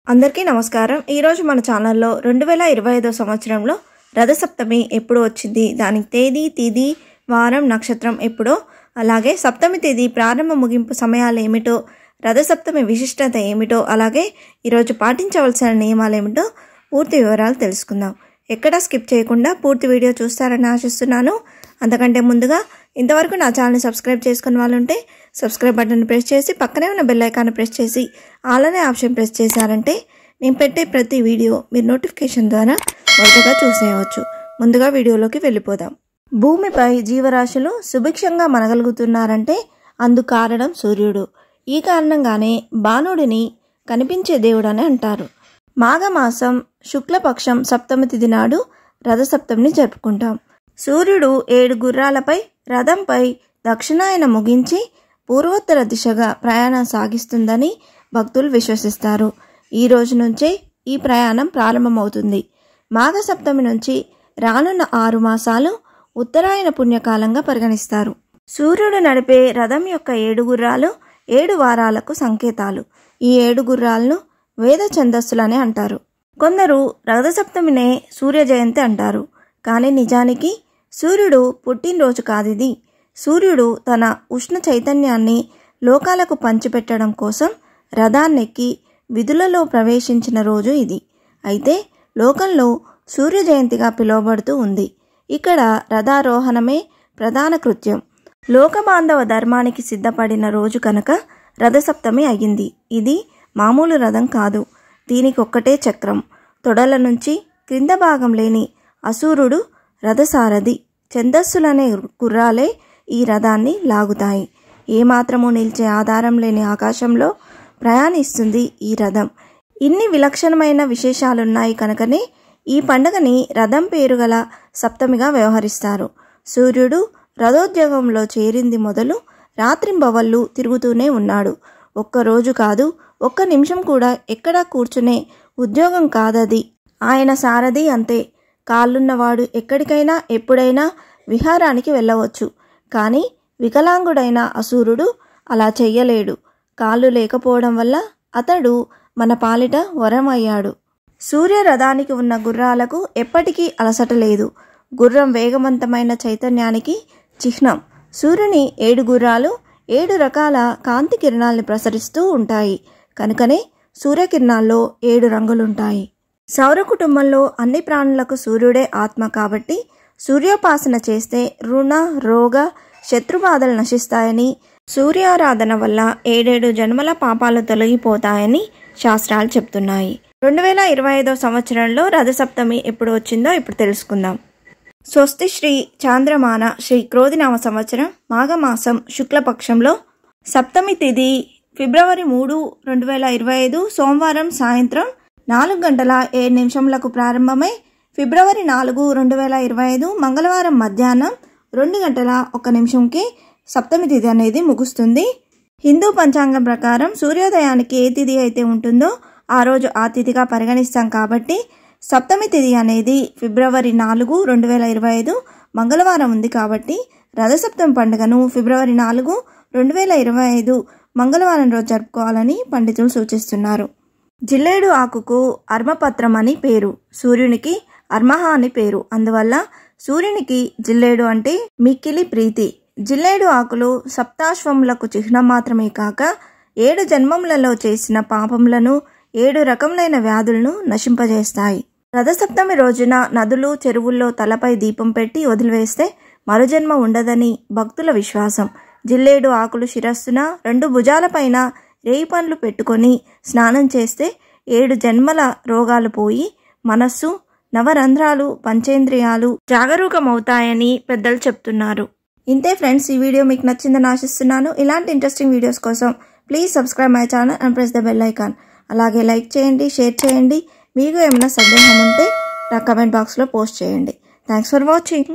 అందరికీ నమస్కారం। ఈ రోజు మన ఛానల్లో 2025 సంవత్సరంలో రథసప్తమి ఎప్పుడు వచ్చింది, దానికి తేదీ, తిథి, వారం, నక్షత్రం ఎప్పుడో, అలాగే సప్తమి తేదీ ప్రారంభ ముగింపు సమయాలు ఏమిటో, రథసప్తమి విశిష్టత ఏమిటో, అలాగే ఈరోజు పాటించవలసిన నియమాలు ఏమిటో పూర్తి వివరాలు తెలుసుకుందాం। ఎక్కడ స్కిప్ చేయకుండా పూర్తి వీడియో చూస్తారని ఆశిస్తున్నాను। అంతకంటే ముందుగా ఇంతవరకు నా ఛానల్ని సబ్స్క్రైబ్ చేసుకున్న వాళ్ళు ఉంటే సబ్స్క్రైబ్ బటన్ ప్రెస్ చేసి పక్కనే ఉన్న బెల్ ఐకాన్ ప్రెస్ చేసి ఆల్ అనే ఆప్షన్ ప్రెస్ చేశారంటే నేను పెట్టే ప్రతి వీడియో మీరు నోటిఫికేషన్ ద్వారా మొదటగా చూసేయవచ్చు। ముందుగా వీడియోలోకి వెళ్ళిపోదాం। భూమిపై జీవరాశులు సుభిక్షంగా మనగలుగుతున్నారంటే అందుకు కారణం సూర్యుడు। ఈ కారణంగానే బాణుడిని కనిపించే దేవుడని అంటారు। మాఘమాసం శుక్లపక్షం సప్తమి తిథి నాడు రథసప్తమిని జరుపుకుంటాం। సూర్యుడు 7 గుర్రాలపై రథంపై దక్షిణాయన ముగించి పూర్వోత్తర దిశగా ప్రయాణం సాగిస్తుందని భక్తులు విశ్వసిస్తారు। ఈ రోజు నుంచే ఈ ప్రయాణం ప్రారంభమవుతుంది। మాఘ సప్తమి నుంచి రానున్న 6 మాసాలు ఉత్తరాయణ పుణ్యకాలంగా పరిగణిస్తారు। సూర్యుడు నడిపే రథం యొక్క 7 గుర్రాలు 7 వారాలకు సంకేతాలు। ఈ 7 గుర్రాలను వేద ఛందస్సులని అంటారు। కొందరు రథసప్తమినే సూర్య జయంతి అంటారు, కానీ నిజానికి సూర్యుడు పుట్టినరోజు కాదిది। సూర్యుడు తన ఉష్ణ చైతన్యాన్ని లోకాలకు పంచిపెట్టడం కోసం రథాన్నెక్కి విధులలో ప్రవేశించిన రోజు ఇది। అయితే లోకంలో సూర్య జయంతిగా పిలువబడుతూ ఉంది। ఇక్కడ రథారోహణమే ప్రధాన కృత్యం। లోకబాంధవ ధర్మానికి సిద్ధపడిన రోజు కనుక రథసప్తమి అయ్యింది। ఇది మామూలు రథం కాదు, దీనికి ఒక్కటే చక్రం। తొడల నుంచి క్రింద భాగం లేని అసూరుడు రథసారథి। ఛందస్సులనే గుర్రాలే ఈ రథాన్ని లాగుతాయి। ఏమాత్రము నిలిచే ఆధారం లేని ఆకాశంలో ప్రయాణిస్తుంది ఈ రథం। ఇన్ని విలక్షణమైన విశేషాలున్నాయి కనుకనే ఈ పండుగని రథం పేరు గల సప్తమిగా వ్యవహరిస్తారు। సూర్యుడు రథోద్యోగంలో చేరింది మొదలు రాత్రింబవళ్ళు తిరుగుతూనే ఉన్నాడు। ఒక్కరోజు కాదు, ఒక్క నిమిషం కూడా ఎక్కడా కూర్చునే ఉద్యోగం కాదది। ఆయన సారథి అంతే। కాళ్ళున్నవాడు ఎక్కడికైనా ఎప్పుడైనా విహారానికి వెళ్ళవచ్చు, కానీ వికలాంగుడైన అసూరుడు అలా చెయ్యలేడు। కాళ్ళు లేకపోవడం వల్ల అతడు మన పాలిట వరం అయ్యాడు। సూర్య రథానికి ఉన్న గుర్రాలకు ఎప్పటికీ అలసట లేదు। గుర్రం వేగవంతమైన చైతన్యానికి చిహ్నం। సూర్యుని 7 గుర్రాలు 7 రకాల కాంతి కిరణాల్ని ప్రసరిస్తూ ఉంటాయి, కనుకనే సూర్యకిరణాల్లో 7 రంగులుంటాయి। సౌర కుటుంబంలో అన్ని ప్రాణులకు సూర్యుడే ఆత్మ కాబట్టి సూర్యోపాసన చేస్తే రుణ రోగ శత్రుబాధలు నశిస్తాయని, సూర్యారాధన వల్ల 7 జన్మల పాపాలు తొలగిపోతాయని శాస్త్రాలు చెప్తున్నాయి। 2025 సంవత్సరంలో రథసప్తమి ఎప్పుడు వచ్చిందో ఇప్పుడు తెలుసుకుందాం। స్వస్తి శ్రీ చాంద్రమాన శ్రీ క్రోధినామ సంవత్సరం మాఘమాసం శుక్లపక్షంలో సప్తమి తిథి ఫిబ్రవరి 3, 2025 సోమవారం సాయంత్రం 4:07 ప్రారంభమై ఫిబ్రవరి 4, 2025 మంగళవారం మధ్యాహ్నం 2:01 సప్తమి తిథి అనేది ముగుస్తుంది। హిందూ పంచాంగం ప్రకారం సూర్యోదయానికి ఏ తిథి అయితే ఉంటుందో ఆ రోజు ఆ తిథిగా పరిగణిస్తాం కాబట్టి సప్తమి తిథి అనేది ఫిబ్రవరి 4, 2025 మంగళవారం ఉంది కాబట్టి రథసప్తమి పండుగను ఫిబ్రవరి 4, 2025 మంగళవారం రోజు జరుపుకోవాలని పండితులు సూచిస్తున్నారు। జిల్లేడు ఆకుకు అర్మపత్రం అని పేరు, సూర్యునికి అర్మహ అని పేరు। అందువల్ల సూర్యునికి జిల్లేడు అంటే మిక్కిలి ప్రీతి। జిల్లేడు ఆకులు సప్తాశ్వములకు చిహ్నం మాత్రమే కాక 7 జన్మములలో చేసిన పాపములను 7 రకములైన వ్యాధులను నశింపజేస్తాయి। రథసప్తమి రోజున నదులు చెరువుల్లో తలపై దీపం పెట్టి వదిలివేస్తే మరుజన్మ ఉండదని భక్తుల విశ్వాసం। జిల్లేడు ఆకులు శిరస్సున 2 భుజాలపైన రేయి పండ్లు పెట్టుకొని స్నానం చేస్తే 7 జన్మల రోగాలు పోయి మనస్సు, నవరంధ్రాలు, పంచేంద్రియాలు జాగరూకమవుతాయని పెద్దలు చెప్తున్నారు। ఇంతే ఫ్రెండ్స్, ఈ వీడియో మీకు నచ్చిందని ఆశిస్తున్నాను। ఇలాంటి ఇంట్రెస్టింగ్ వీడియోస్ కోసం please subscribe my channel and press the bell icon. అలాగే లైక్ చేయండి, షేర్ చేయండి। మీకు ఏమైనా సందేహం ఉంటే నా కమెంట్ బాక్స్లో పోస్ట్ చేయండి। Thanks for watching.